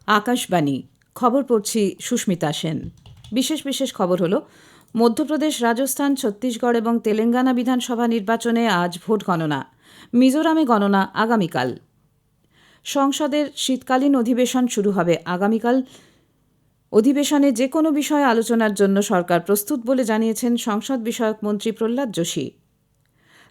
আকাশবাণী খবর পড়ছি সুস্মিতা সেন। বিশেষ খবর হলো, মধ্যপ্রদেশ, রাজস্থান, ছত্তিশগড় এবং তেলেঙ্গানা বিধানসভা নির্বাচনে আজ ভোট গণনা। মিজোরামে গণনা আগামীকাল। সংসদের শীতকালীন অধিবেশন শুরু হবে আগামীকাল। অধিবেশনে যে কোনো বিষয়ে আলোচনার জন্য সরকার প্রস্তুত বলে জানিয়েছেন সংসদ বিষয়ক মন্ত্রী প্রহ্লাদ যোশী।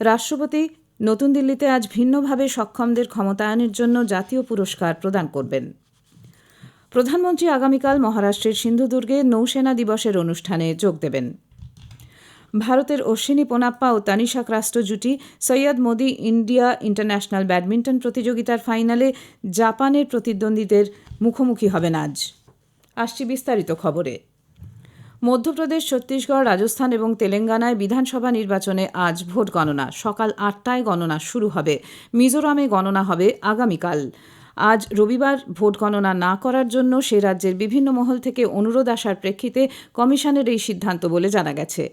রাষ্ট্রপতি নতুন দিল্লিতে আজ ভিন্নভাবে সক্ষমদের ক্ষমতায়নের জন্য জাতীয় পুরস্কার প্রদান করবেন। প্রধানমন্ত্রী আগামীকাল মহারাষ্ট্রের সিন্ধুদুর্গে নৌসেনা দিবসের অনুষ্ঠানে যোগ দেবেন। ভারতের অশ্বিনী পোনাপ্পা ও তানিশা ক্রাস্টো জুটি Syed Modi India international badminton প্রতিযোগিতার ফাইনালে জাপানের প্রতিদ্বন্দ্বীদের মুখোমুখি হবেন আজ। আসছি বিস্তারিত খবরে। মধ্যপ্রদেশ, ছত্তিশগড়, রাজস্থান এবং তেলেঙ্গানায় বিধানসভা নির্বাচনে আজ ভোট গণনা। সকাল ৮টায় গণনা শুরু হবে। মিজোরামে গণনা হবে আগামীকাল। আজ রবিবার ভোট গণনা না করার জন্য সে রাজ্যের বিভিন্ন মহল থেকে অনুরোধ আসার প্রেক্ষিতে কমিশনের এই সিদ্ধান্ত বলে জানা গেছে।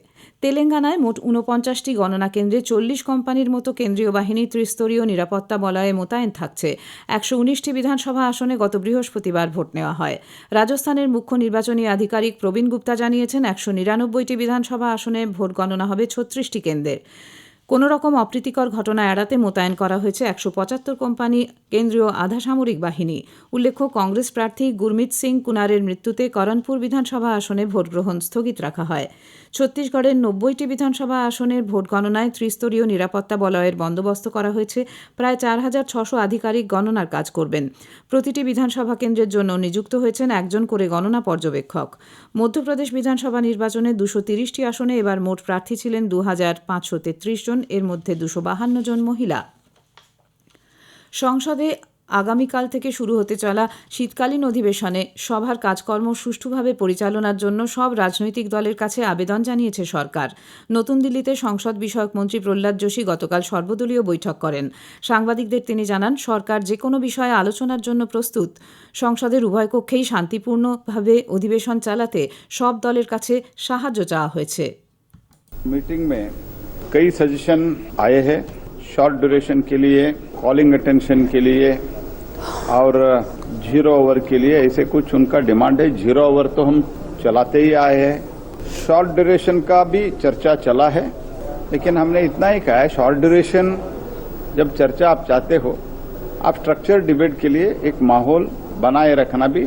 তেলেঙ্গানায় মোট ৪৯টি গণনা কেন্দ্রে ৪০ কোম্পানির মতো কেন্দ্রীয় বাহিনী ত্রিস্তরীয় নিরাপত্তা বলয়ে মোতায়েন থাকছে। ১১৯টি বিধানসভা আসনে গত বৃহস্পতিবার ভোট নেওয়া হয়। রাজস্থানের মুখ্য নির্বাচনী আধিকারিক প্রবীণ গুপ্তা জানিয়েছেন ১৯৯টি বিধানসভা আসনে ভোট গণনা হবে ৩৬টি কেন্দ্রে। কোনো রকম অপ্রীতিকর ঘটনা এড়াতে মোতায়েন করা হয়েছে ১৭৫ কোম্পানি কেন্দ্রীয় আধা সামরিক বাহিনী। উল্লেখ্য, কংগ্রেস প্রার্থী গুরমিত সিং কুনারের মৃত্যুতে করণপুর বিধানসভা আসনে ভোটগ্রহণ স্থগিত রাখা হয়। ছত্তিশগড়ের ৯০টি বিধানসভা আসনের ভোট গণনায় ত্রিস্তরীয় নিরাপত্তা বলয়ের বন্দোবস্ত করা হয়েছে। প্রায় ৪৬০০ আধিকারিক গণনার কাজ করবেন। প্রতিটি বিধানসভা কেন্দ্রের জন্য নিযুক্ত হয়েছেন একজন করে গণনা পর্যবেক্ষক। মধ্যপ্রদেশ বিধানসভা নির্বাচনে ২৩০টি আসনে এবার মোট প্রার্থী ছিলেন ২৫৩৩ জন, এর মধ্যে ২৫২ জন মহিলা। সংসদে আগামীকাল থেকে শুরু হতে চলা শীতকালীন অধিবেশনে সভার কাজকর্ম সুষ্ঠুভাবে পরিচালনার জন্য সব রাজনৈতিক দলের কাছে আবেদন জানিয়েছে সরকার। নতুন দিল্লিতে সংসদ বিষয়ক মন্ত্রী প্রহ্লাদ যোশী গতকাল সর্বদলীয় বৈঠক করেন। সাংবাদিকদের তিনি জানান, সরকার যে কোনো বিষয়ে আলোচনার জন্য প্রস্তুত। সংসদের উভয় কক্ষেই শান্তিপূর্ণভাবে অধিবেশন চালাতে সব দলের কাছে সাহায্য চাওয়া হয়েছে। मीटिंग में कई सजेशन आए हैं शॉर्ट ड्यूरेशन के लिए, कॉलिंग अटेंशन के लिए और 0 ओवर के लिए। ऐसे कुछ उनका डिमांड है। 0 ओवर तो हम चलाते ही आए हैं। शॉर्ट ड्यूरेशन का भी चर्चा चला है, लेकिन हमने इतना ही कहा है, शॉर्ट ड्यूरेशन जब चर्चा आप चाहते हो, आप स्ट्रक्चर डिबेट के लिए एक माहौल बनाए रखना भी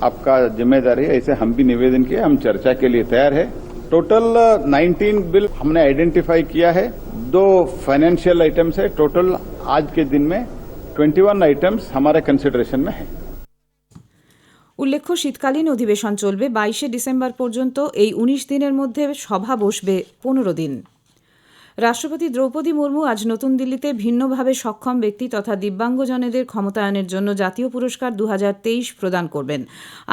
आपका जिम्मेदारी है। ऐसे हम भी निवेदन किए, हम चर्चा के लिए तैयार है। टोटल 19 बिल हमने आइडेंटिफाई किया है। 2 फाइनेंशियल आइटम्स है। टोटल आज के दिन में 21 आइटम्स हमारे कंसिडरेशन में है। উল্লেখ্য, শীতকালীন অধিবেশন চলবে ২২শে ডিসেম্বর পর্যন্ত। এই ১৯ দিনের মধ্যে সভা বসবে ১৫ দিন। রাষ্ট্রপতি দ্রৌপদী মুর্মু আজ নতুন দিল্লিতে ভিন্নভাবে সক্ষম ব্যক্তি তথা দিব্যাঙ্গজনেদের ক্ষমতায়নের জন্য জাতীয় পুরস্কার ২০২৩ প্রদান করবেন।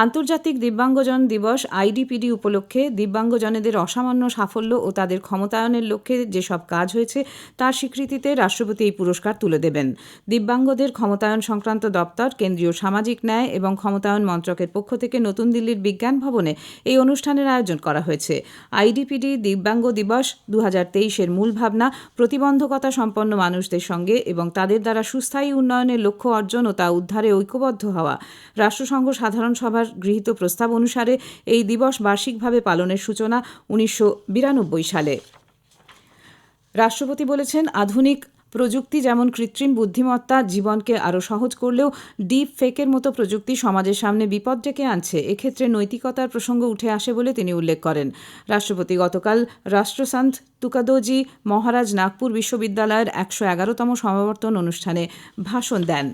আন্তর্জাতিক দিব্যাঙ্গজন দিবস আইডিপিডি উপলক্ষে দিব্যাঙ্গজনেদের অসামান্য সাফল্য ও তাদের ক্ষমতায়নের লক্ষ্যে যেসব কাজ হয়েছে তার স্বীকৃতিতে রাষ্ট্রপতি এই পুরস্কার তুলে দেবেন। দিব্যাঙ্গদের ক্ষমতায়ন সংক্রান্ত দপ্তর, কেন্দ্রীয় সামাজিক ন্যায় এবং ক্ষমতায়ন মন্ত্রকের পক্ষ থেকে নতুন দিল্লির বিজ্ঞান ভবনে এই অনুষ্ঠানের আয়োজন করা হয়েছে। আইডিপিডি দিব্যাঙ্গ দিবস ২০২৩-এর মূল ভাবনা প্রতিবন্ধকতা সম্পন্ন মানুষদের সঙ্গে এবং তাদের দ্বারা সুস্থায়ী উন্নয়নের লক্ষ্য অর্জন ও তা উদ্ধারে ঐক্যবদ্ধ হওয়া। রাষ্ট্রসংঘ সাধারণ সভার গৃহীত প্রস্তাব অনুসারে এই দিবস বার্ষিকভাবে পালনের সূচনা ১৯৯২ সালে। রাষ্ট্রপতি বলেছেন, আধুনিক প্রযুক্তি যেমন কৃত্রিম বুদ্ধিমত্তা জীবনকে আরও সহজ করলেও ডিপ ফেকের মতো প্রযুক্তি সমাজের সামনে বিপদ ডেকে আনছে। এক্ষেত্রে নৈতিকতার প্রসঙ্গ উঠে আসে বলে তিনি উল্লেখ করেন। রাষ্ট্রপতি গতকাল রাষ্ট্রসন্ত তুকাদোজি মহারাজ নাগপুর বিশ্ববিদ্যালয়ের ১১১তম সমাবর্তন অনুষ্ঠানে ভাষণ দেন।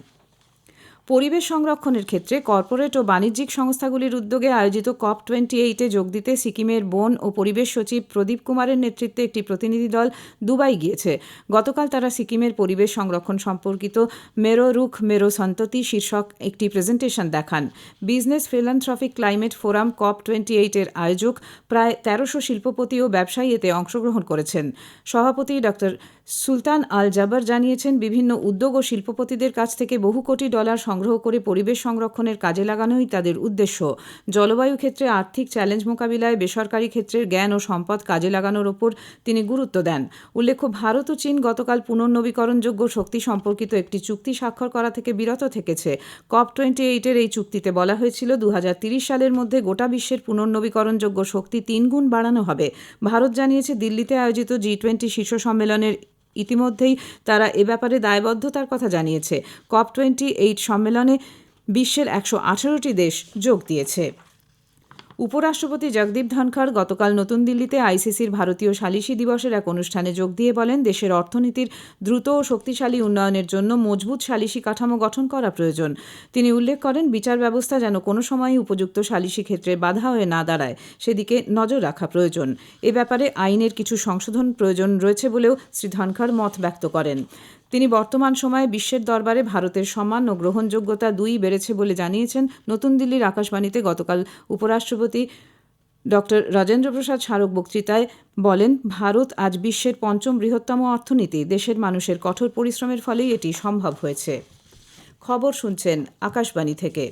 পরিবেশ সংরক্ষণের ক্ষেত্রে কর্পোরেট ও বাণিজ্যিক সংস্থাগুলির উদ্যোগে আয়োজিত COP28-এ যোগ দিতে সিকিমের বন ও পরিবেশ সচিব প্রদীপ কুমারের নেতৃত্বে একটি প্রতিনিধি দল দুবাই গিয়েছে। গতকাল তারা সিকিমের পরিবেশ সংরক্ষণ সম্পর্কিত মেরো রুখ মেরো সন্ততি শীর্ষক একটি প্রেজেন্টেশন দেখান। বিজনেস ফিলান্থ্রপিক ক্লাইমেট ফোরাম COP28-এর আয়োজক প্রায় ১৩০০ শিল্পপতি ও ব্যবসায়ী এতে অংশগ্রহণ করেছেন। সভাপতি ড সুলতান আল জাবার জানিয়েছেন, বিভিন্ন উদ্যোগ ও শিল্পপতিদের কাছ থেকে বহু কোটি ডলার সংগ্রহ করে পরিবেশ সংরক্ষণের কাজে লাগানোই তাদের উদ্দেশ্য। জলবায়ু ক্ষেত্রে আর্থিক চ্যালেঞ্জ মোকাবিলায় বেসরকারি ক্ষেত্রের জ্ঞান ও সম্পদ কাজে লাগানোর ওপর তিনি গুরুত্ব দেন। উল্লেখ্য, ভারত ও চীন গতকাল পুনর্নবীকরণযোগ্য শক্তি সম্পর্কিত একটি চুক্তি স্বাক্ষর করা থেকে বিরত থেকেছে। COP28-এর এই চুক্তিতে বলা হয়েছিল 2030 সালের মধ্যে গোটা বিশ্বের পুনর্নবীকরণযোগ্য শক্তি 3 গুণ বাড়ানো হবে। ভারত জানিয়েছে, দিল্লিতে আয়োজিত G20 শীর্ষ সম্মেলনের ইতিমধ্যেই তারা এ ব্যাপারে দায়বদ্ধতার কথা জানিয়েছে। COP28 সম্মেলনে বিশ্বের 118টি দেশ যোগ দিয়েছে। উপরাষ্ট্রপতি জগদীপ ধনখড় গতকাল নতুন দিল্লিতে আইসিসির ভারতীয় সালিসি দিবসের এক অনুষ্ঠানে যোগ দিয়ে বলেন, দেশের অর্থনীতির দ্রুত ও শক্তিশালী উন্নয়নের জন্য মজবুত সালিসি কাঠামো গঠন করা প্রয়োজন। তিনি উল্লেখ করেন, বিচার ব্যবস্থা যেন কোনো সময়ই উপযুক্ত সালিসি ক্ষেত্রে বাধা হয়ে না দাঁড়ায়, সেদিকে নজর রাখা প্রয়োজন। এ ব্যাপারে আইনের কিছু সংশোধন প্রয়োজন রয়েছে বলেও শ্রী ধনখড় মত ব্যক্ত করেন। তিনি বর্তমান সময়ে বিশ্বের দরবারে ভারতের সম্মান ও গ্রহণযোগ্যতা দুই বেড়েছে বলে জানিয়েছেন। নতুন দিল্লির আকাশবাণীতে গতকাল উপরাষ্ট্রপতি ডক্টর রাজেন্দ্র প্রসাদ স্মারক বক্তৃতায় বলেন, ভারত আজ বিশ্বের 5ম বৃহত্তম অর্থনীতি। দেশের মানুষের কঠোর পরিশ্রমের ফলেই এটি সম্ভব হয়েছে। খবর শুনছেন আকাশবাণী থেকে।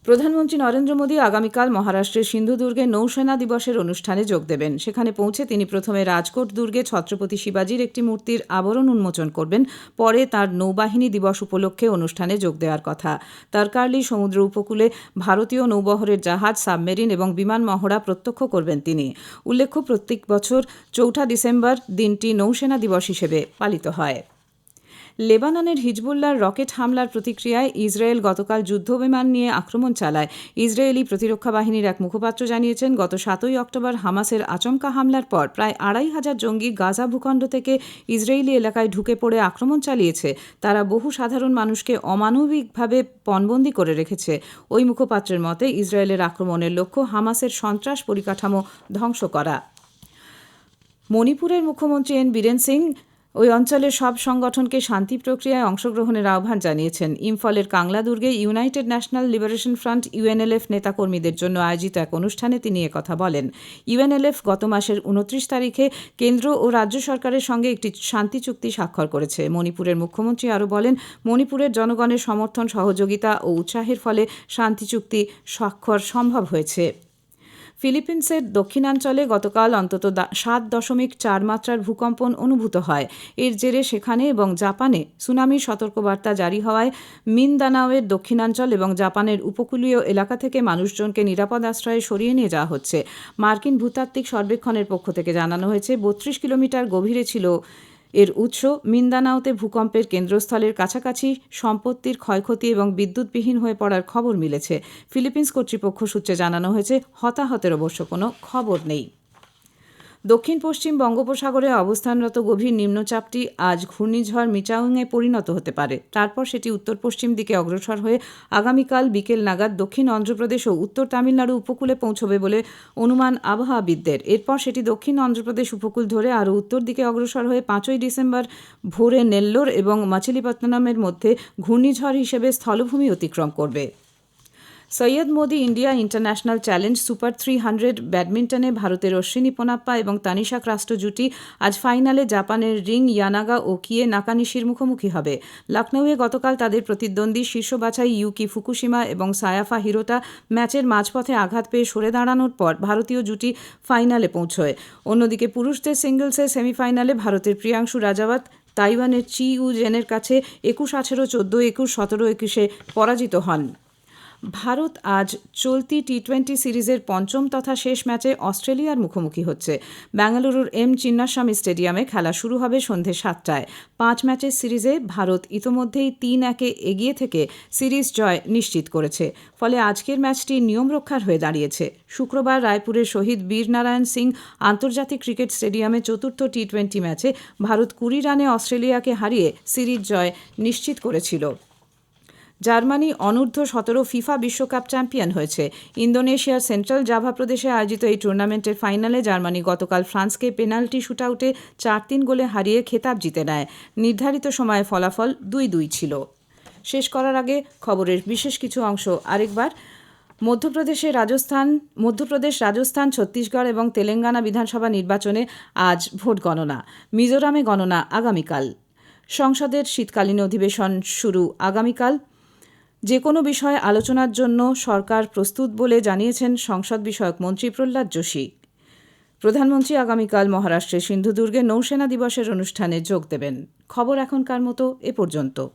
প্রধানমন্ত্রী নরেন্দ্র মোদী আগামীকাল মহারাষ্ট্রের সিন্ধুদুর্গে নৌসেনা দিবসের অনুষ্ঠানে যোগ দেবেন। সেখানে পৌঁছে তিনি প্রথমে রাজকোট দুর্গে ছত্রপতি শিবাজির একটি মূর্তির আবরণ উন্মোচন করবেন। পরে তার নৌবাহিনী দিবস উপলক্ষে অনুষ্ঠানে যোগ দেওয়ার কথা। তারকার্লি সমুদ্র উপকূলে ভারতীয় নৌবহরের জাহাজ, সাবমেরিন এবং বিমান মহড়া প্রত্যক্ষ করবেন তিনি। উল্লেখ্য, প্রত্যেক বছর 4 ডিসেম্বর দিনটি নৌসেনা দিবস হিসেবে পালিত হয়। লেবাননের হিজবুল্লাহর রকেট হামলার প্রতিক্রিয়ায় ইসরায়েল গতকাল যুদ্ধবিমান নিয়ে আক্রমণ চালায়। ইসরায়েলি প্রতিরক্ষা বাহিনীর এক মুখপাত্র জানিয়েছেন, গত 7 অক্টোবর হামাসের আচমকা হামলার পর প্রায় 2,500 জঙ্গি গাজা ভূখণ্ড থেকে ইসরায়েলি এলাকায় ঢুকে পড়ে আক্রমণ চালিয়েছে। তারা বহু সাধারণ মানুষকে অমানবিকভাবে পণবন্দি করে রেখেছে। ওই মুখপাত্রের মতে, ইসরায়েলের আক্রমণের লক্ষ্য হামাসের সন্ত্রাস পরিকাঠামো ধ্বংস করা। মণিপুরের মুখ্যমন্ত্রী এন বীরেন সিং ওই অঞ্চলের সব সংগঠনকে শান্তি প্রক্রিয়ায় অংশগ্রহণের আহ্বান জানিয়েছেন। ইম্ফলের কাংলা দুর্গে United national liberation front UNLF নেতাকর্মীদের জন্য আয়োজিত এক অনুষ্ঠানে তিনি একথা বলেন। ইউএনএলএফ গত মাসের 29 তারিখে কেন্দ্র ও রাজ্য সরকারের সঙ্গে একটি শান্তি চুক্তি স্বাক্ষর করেছে। মণিপুরের মুখ্যমন্ত্রী আরও বলেন, মণিপুরের জনগণের সমর্থন, সহযোগিতা ও উৎসাহের ফলে শান্তি চুক্তি স্বাক্ষর সম্ভব হয়েছে। ফিলিপিন্সের দক্ষিণাঞ্চলে গতকাল অন্তত 7.4 মাত্রার ভূকম্পন অনুভূত হয়। এর জেরে সেখানে এবং জাপানে সুনামির সতর্কবার্তা জারি হওয়ায় মিনদানাওয়ের দক্ষিণাঞ্চল এবং জাপানের উপকূলীয় এলাকা থেকে মানুষজনকে নিরাপদ আশ্রয়ে সরিয়ে নিয়ে যাওয়া হচ্ছে। মার্কিন ভূতাত্ত্বিক সর্বেক্ষণের পক্ষ থেকে জানানো হয়েছে, 32 কিলোমিটার গভীরে ছিল এর উৎস। মিন্দানাওতে ভূকম্পের কেন্দ্রস্থলের কাছাকাছি সম্পত্তির ক্ষয়ক্ষতি এবং বিদ্যুৎবিহীন হয়ে পড়ার খবর মিলেছে। ফিলিপিন্স কর্তৃপক্ষ সূত্রে জানানো হয়েছে, হতাহতের অবশ্য কোনো খবর নেই। দক্ষিণ পশ্চিম বঙ্গোপসাগরে অবস্থানরত গভীর নিম্নচাপটি আজ ঘূর্ণিঝড় মিচাউংয়ে পরিণত হতে পারে। তারপর সেটি উত্তর পশ্চিম দিকে অগ্রসর হয়ে আগামীকাল বিকেল নাগাদ দক্ষিণ অন্ধ্রপ্রদেশ ও উত্তর তামিলনাড়ু উপকূলে পৌঁছবে বলে অনুমান আবহাওয়াবিদদের। এরপর সেটি দক্ষিণ অন্ধ্রপ্রদেশ উপকূল ধরে আরও উত্তর দিকে অগ্রসর হয়ে 5 ডিসেম্বর ভোরে নেল্লোর এবং মাছিলিপত্তনমের মধ্যে ঘূর্ণিঝড় হিসেবে স্থলভূমি অতিক্রম করবে। Syed Modi India international challenge super 300 ব্যাডমিন্টনে ভারতের অশ্বিনী পোনাপ্পা এবং তানিশা ক্রাস্টো জুটি আজ ফাইনালে জাপানের রিং ইয়ানাগা ও কিয়ে নাকানিশির মুখোমুখি হবে। লখনৌয়ে গতকাল তাদের প্রতিদ্বন্দ্বী শীর্ষ বাছাই ইউকি ফুকুশিমা এবং সায়াফা হিরোটা ম্যাচের মাঝপথে আঘাত পেয়ে সরে দাঁড়ানোর পর ভারতীয় জুটি ফাইনালে পৌঁছয়। অন্যদিকে পুরুষদের সিঙ্গলসের সেমিফাইনালে ভারতের প্রিয়াংশু রাজাওয়াত তাইওয়ানের চি ইউ জেনের কাছে 21-18, 14-21, 17-21 পরাজিত হন। ভারত আজ চলতি টি20 সিরিজের 5ম তথা শেষ ম্যাচে অস্ট্রেলিয়ার মুখোমুখি হচ্ছে। বেঙ্গালুরুর এম চিন্নাস্বামী স্টেডিয়ামে খেলা শুরু হবে সন্ধে 7টায়। 5 ম্যাচের সিরিজে ভারত ইতোমধ্যেই 3-1 এগিয়ে থেকে সিরিজ জয় নিশ্চিত করেছে। ফলে আজকের ম্যাচটি নিয়ম রক্ষার হয়ে দাঁড়িয়েছে। শুক্রবার রায়পুরের শহীদ বীরনারায়ণ সিং আন্তর্জাতিক ক্রিকেট স্টেডিয়ামে চতুর্থ টি20 ম্যাচে ভারত 20 রানে অস্ট্রেলিয়াকে হারিয়ে সিরিজ জয় নিশ্চিত করেছিল। জার্মানি অনূর্ধ্ব 17 ফিফা বিশ্বকাপ চ্যাম্পিয়ন হয়েছে। ইন্দোনেশিয়ার সেন্ট্রাল জাভা প্রদেশে আয়োজিত এই টুর্নামেন্টের ফাইনালে জার্মানি গতকাল ফ্রান্সকে পেনাল্টি শুটআউটে 4-3 গোলে হারিয়ে খেতাব জিতে নেয়। নির্ধারিত সময়ে ফলাফল 2-2 ছিল। শেষ করার আগে খবরের বিশেষ কিছু অংশ আরেকবার। মধ্যপ্রদেশ, রাজস্থান, ছত্তিশগড় এবং তেলেঙ্গানা বিধানসভা নির্বাচনে আজ ভোট গণনা। মিজোরামে গণনা আগামীকাল। সংসদের শীতকালীন অধিবেশন শুরু আগামীকাল। যে কোনো বিষয়ে আলোচনার জন্য সরকার প্রস্তুত বলে জানিয়েছেন সংসদ বিষয়ক মন্ত্রী প্রহ্লাদ যোশী। প্রধানমন্ত্রী আগামীকাল মহারাষ্ট্রের সিন্ধুদুর্গে নৌসেনা দিবসের অনুষ্ঠানে যোগ দেবেন। খবর এখনকার মতো এ পর্যন্ত।